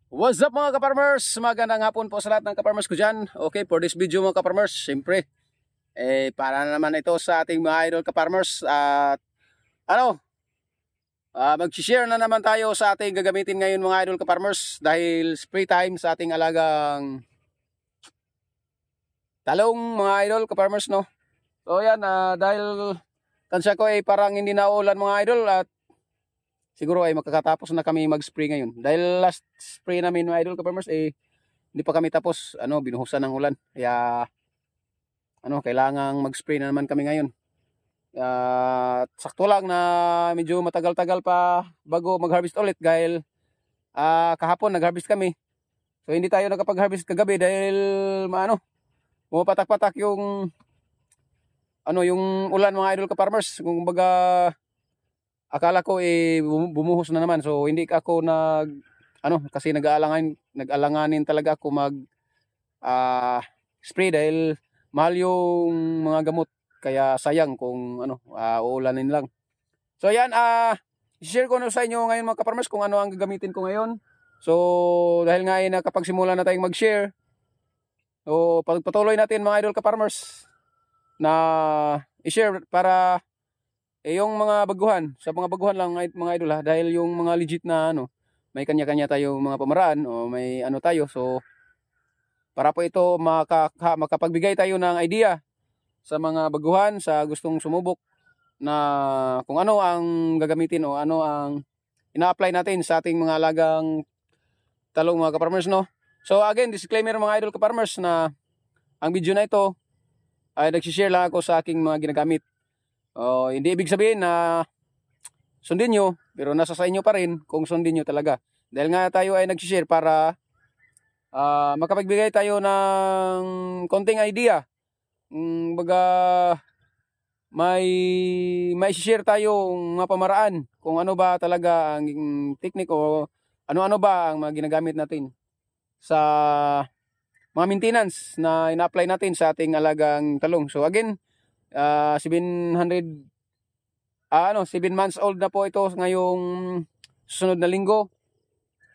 What's up mga ka-farmers? Magandang hapon po sa lahat ng ka-farmers ko dyan. Okay, for this video mga ka-farmers, siyempre, para naman ito sa ating mga idol ka-farmers. At mag-share na naman tayo sa ating gagamitin ngayon mga idol ka-farmers. Dahil spray time sa ating alagang talong mga idol ka-farmers, no? So yan, dahil tansya ko parang hindi na ulan mga idol at siguro ay makakatapos na kami mag-spray ngayon. Dahil last spray namin mga idol ka-farmers hindi pa kami tapos, binuhusan ng ulan. Kaya kailangang mag-spray na naman kami ngayon. Sakto lang na medyo matagal-tagal pa bago mag-harvest ulit dahil kahapon nag-harvest kami. So hindi tayo nakapag-harvest kagabi dahil pumapatak-patak yung yung ulan mga idol ka-farmers. Kung baga akala ko bumuhos na naman. So hindi ako kasi nag-alanganin talaga ako mag spray dahil mahal yung mga gamot. Kaya sayang kung uulanin lang. So yan, share ko na sa inyo ngayon mga ka-farmers kung ano ang gagamitin ko ngayon. So dahil nga nakapagsimula na tayong mag-share. So patuloy natin mga idol ka-farmers na i-share para yung mga baguhan, sa mga baguhan lang mga idol dahil yung mga legit na may kanya-kanya tayo mga pamaraan o may tayo. So para po ito makapagbigay tayo ng idea sa mga baguhan, sa gustong sumubok na kung ano ang gagamitin o ano ang ina-apply natin sa ating mga alagang talong mga ka-farmers, no? So again, disclaimer mga idol ka-farmers na ang video na ito ay nagsishare lang ako sa aking mga ginagamit. Hindi ibig sabihin na sundin nyo, pero nasa sa inyo pa rin kung sundin nyo talaga. Dahil nga tayo ay nagsishare para makapagbigay tayo ng konting idea. Baga may share tayo mga pamaraan kung ano ba talaga ang technique o ano ba ang mga ginagamit natin sa mga maintenance na ina-apply natin sa ating alagang talong. So again, 7 months old na po ito ngayong susunod na linggo.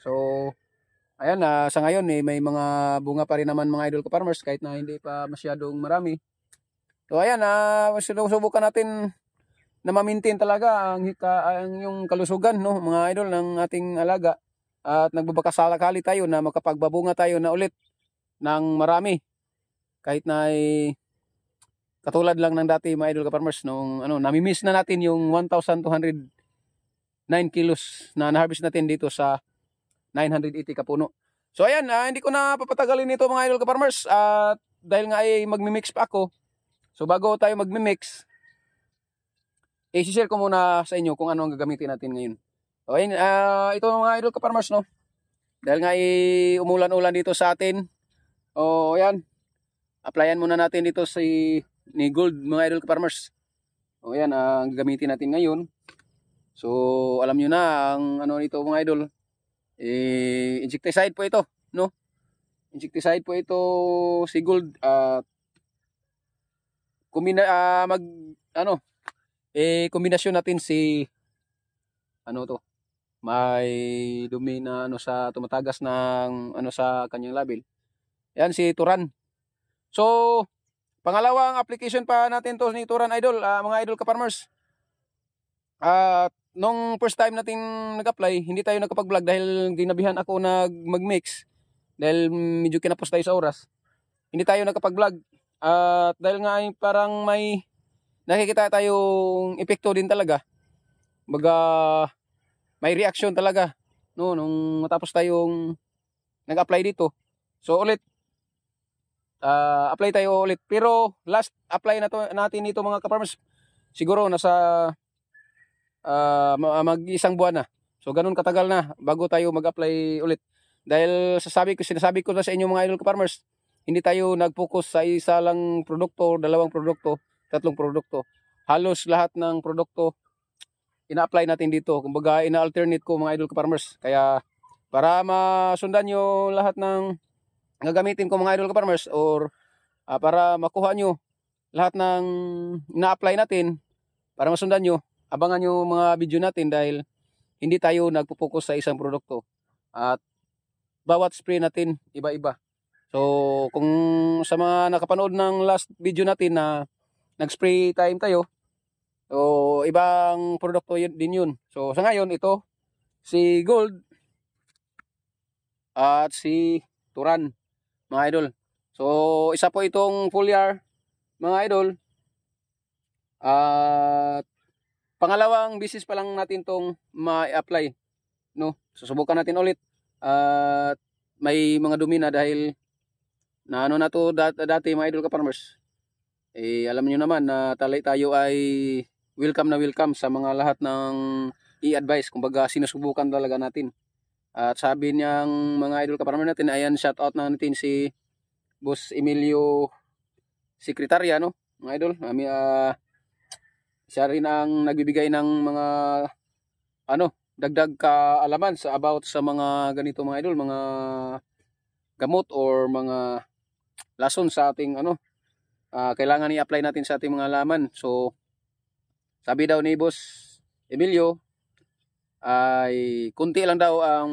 So ayan, sa ngayon may mga bunga pa rin naman mga idol ka-farmers kahit na hindi pa masyadong marami. So ayan, sinusubukan natin na ma-maintain talaga ang yung kalusugan, no, mga idol ng ating alaga. At nagbabakasakali tayo na makapagbabunga tayo na ulit ng marami. Kahit na katulad lang ng dati mga idol ka-farmers nung nami-miss na natin yung 1,209 kilos na na-harvest natin dito sa 980 kapuno. So ayan, hindi ko na papatagalin ito mga idol ka-farmers dahil nga magmi-mix pa ako. So bago tayo magmi-mix, i-share ko muna sa inyo kung ano ang gagamitin natin ngayon. So ayan, ito mga idol ka-farmers, no? Dahil nga umulan-ulan dito sa atin. Ayan, applyan muna natin dito ni Gold mga idol ka-farmers. O yan ang gagamitin natin ngayon. So alam nyo na ang nito mga idol. Insecticide po ito, no? Insecticide po ito si Gold. Kombinasyon natin may dumi na sa tumatagas ng sa kanyang labil. Yan si Turan. So pangalawang application pa natin to ni Turan idol, mga idol ka-farmers. Nung first time natin nag-apply, hindi tayo nakapag-vlog dahil ginabihan ako mag-mix. Dahil medyo kinapos tayo sa oras. Hindi tayo nakapag-vlog. Dahil nga parang may nakikita tayong epekto din talaga. Baga may reaction talaga, no, nung matapos tayong nag-apply dito. So ulit apply tayo ulit. Pero last apply natin ito mga ka-farmers, siguro nasa mag-isang buwan na. So ganun katagal na bago tayo mag-apply ulit. Dahil sinasabi ko na sa inyo mga idol ka-farmers, hindi tayo nag-focus sa isa lang produkto, dalawang produkto, tatlong produkto. Halos lahat ng produkto ina-apply natin dito. Kumbaga ina-alternate ko mga idol ka-farmers. Kaya para masundan nyo lahat ng gagamitin ko mga idol ka-farmers or para makuha nyo lahat ng ina-apply natin, para masundan nyo, abangan nyo mga video natin dahil hindi tayo nagpo-focus sa isang produkto. At bawat spray natin iba-iba. So kung sa mga nakapanood ng last video natin na nag-spray time tayo, so ibang produkto din yun. So sa ngayon ito si Gold at si Turan, mga idol. So isa po itong foliar, mga idol. At pangalawang bisis pa lang natin tong ma-apply, no? Susubukan natin ulit. At may mga dumi na dahil na ano na to dati mga idol ka-farmers. Alam niyo naman na tayo ay welcome na welcome sa mga lahat ng i-advise. Kumbaga sinusubukan talaga natin. At sabi niyang mga idol ka-farmers natin, ayan, shout out na natin si Boss Emilio Sekretarya, no? Mga idol, siya rin ang nagbibigay ng mga dagdag kaalaman about sa mga ganito mga idol, mga gamot or mga lason sa ating kailangan i-apply natin sa ating mga halaman. So sabi daw ni Boss Emilio ay kunti lang daw ang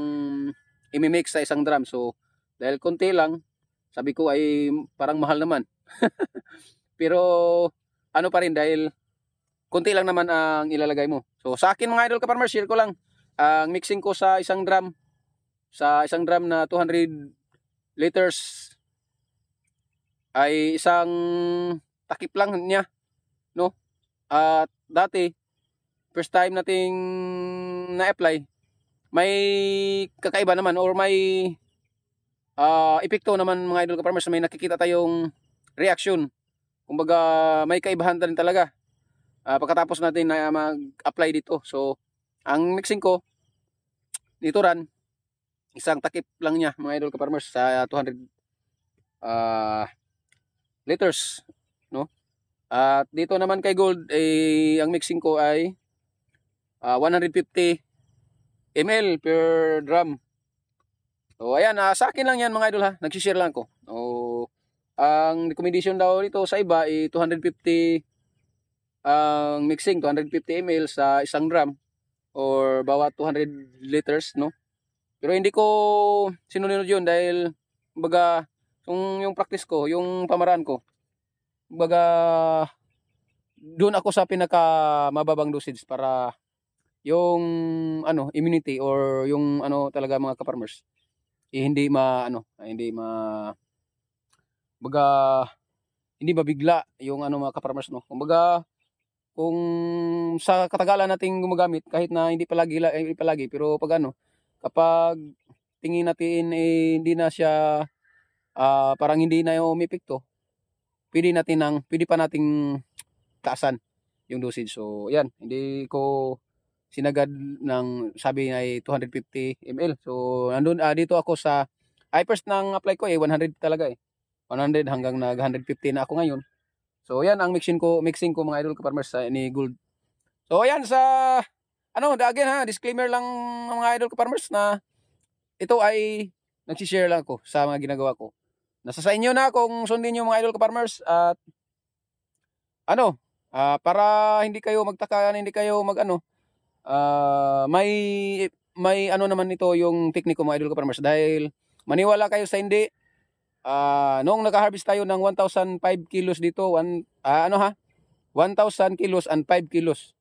imimix sa isang drum. So dahil kunti lang, sabi ko ay parang mahal naman. Pero ano pa rin, dahil kunti lang naman ang ilalagay mo. So sa akin mga idol ka-farmers, share ko lang ang mixing ko sa isang drum na 200 liters ay isang takip lang niya, no? At dati first time nating na-apply, may kakaiba naman or may epekto naman mga idol ka-farmers, may nakikita tayong reaction. Kumbaga may kaibahan din talaga pagkatapos natin na mag-apply dito. So ang mixing ko dito ran, isang takip lang niya mga idol ka-farmers sa 200 liters, no? At dito naman kay Gold ang mixing ko ay 150 ml per drum. So ayan, sa akin lang yan mga idol ha, nagsishare lang ko. Ang recommendation daw dito sa iba ay 250 ang mixing, 250 ml sa isang drum or bawat 200 liters, no? Pero hindi ko sinunod yun dahil kumbaga yung practice ko, yung pamaraan ko, kumbaga doon ako sa pinaka mababang dosage para yung immunity or yung talaga mga ka-farmers hindi mabigla yung mga ka-farmers, no? Kumbaga kung sa katagalan nating gumagamit kahit na hindi palagi pero kapag tingin natin hindi na siya parang hindi na yung umepekto, pwede pa nating taasan yung dosage. So yan, hindi ko sinagad ng sabi ay 250 ml. So andun dito ako sa first nang apply ko 100 talaga 100 hanggang nag 150 na ako ngayon. So yan ang mixing ko mga idol ka-farmers ni Gold. So ayan, sa again ha, disclaimer lang mga idol ka-farmers na ito ay nagsishare lang ako sa mga ginagawa ko. Nasa sa inyo na kung sundin niyo mga idol ka-farmers at para hindi kayo magtaka, hindi kayo may naman ito yung tekniko mga idol ka-farmers, dahil maniwala kayo sa hindi, noong naka-harvest tayo ng 1,005 kilos dito, 1,000 kilos and 5 kilos.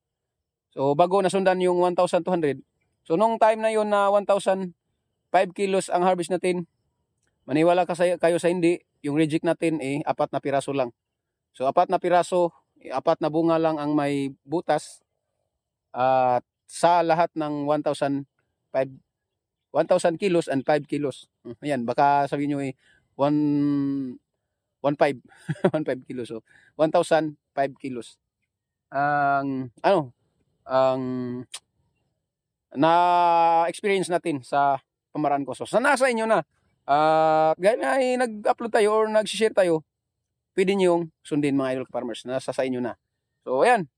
So bago nasundan yung 1,200. So nung time na yun na 1,005 kilos ang harvest natin, maniwala kayo sa hindi, yung reject natin 4 na piraso lang. So 4 na piraso, 4 na bunga lang ang may butas at sa lahat ng 1,000 kilos and 5 kilos. Ayan, baka sabihin nyo 1,5 1,5 kilos. So 1,005 kilos. Ang na-experience natin sa pamaraan ko. So nasa inyo na. Gaya na nag-upload tayo or nag-share tayo, pwede nyo sundin mga idol ka-farmers. Nasa sa inyo na. So ayan.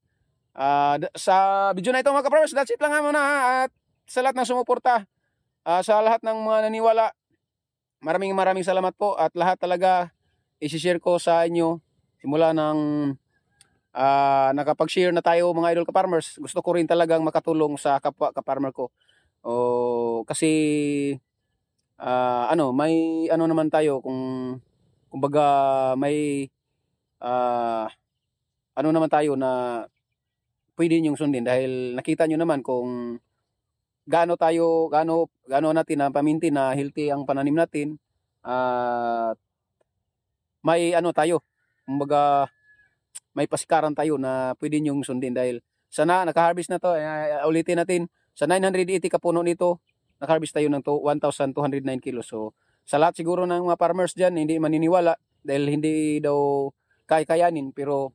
Sa video na ito mga ka-farmers, that's it lang muna ha. At sa lahat ng sumuporta, sa lahat ng mga naniwala, maraming salamat po. At lahat talaga i-share ko sa inyo simula ng nakapag-share na tayo mga idol ka-farmers. Gusto ko rin talagang makatulong sa kapwa ka-farmer ko. Kasi may ano naman tayo kung kumbaga may ano naman tayo na pwede niyong sundin dahil nakita niyo naman kung gaano natin na paminti na healthy ang pananim natin at may ano tayo kumbaga may pasikaran tayo na pwede niyong sundin dahil sana naka-harvest na to ulitin natin sa 980 ka puno nito naka-harvest tayo ng 1,209 kilos. So sa lahat siguro ng mga farmers diyan hindi maniniwala dahil hindi daw kakayanin pero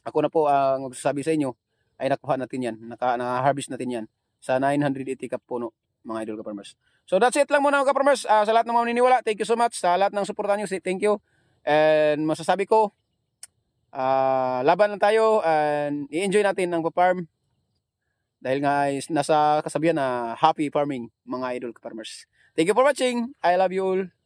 ako na po ang magsasabi sa inyo ay nakuha natin yan, na-harvest natin yan sa 980 ka puno mga idol ka-farmers. So that's it lang muna mga ka-farmers. Sa lahat ng mga maniniwala, thank you so much. Sa lahat ng suportahan nyo, thank you. And masasabi ko, laban lang tayo and i-enjoy natin ang farm dahil nga nasa kasabihan na happy farming mga idol ka-farmers. Thank you for watching. I love you all.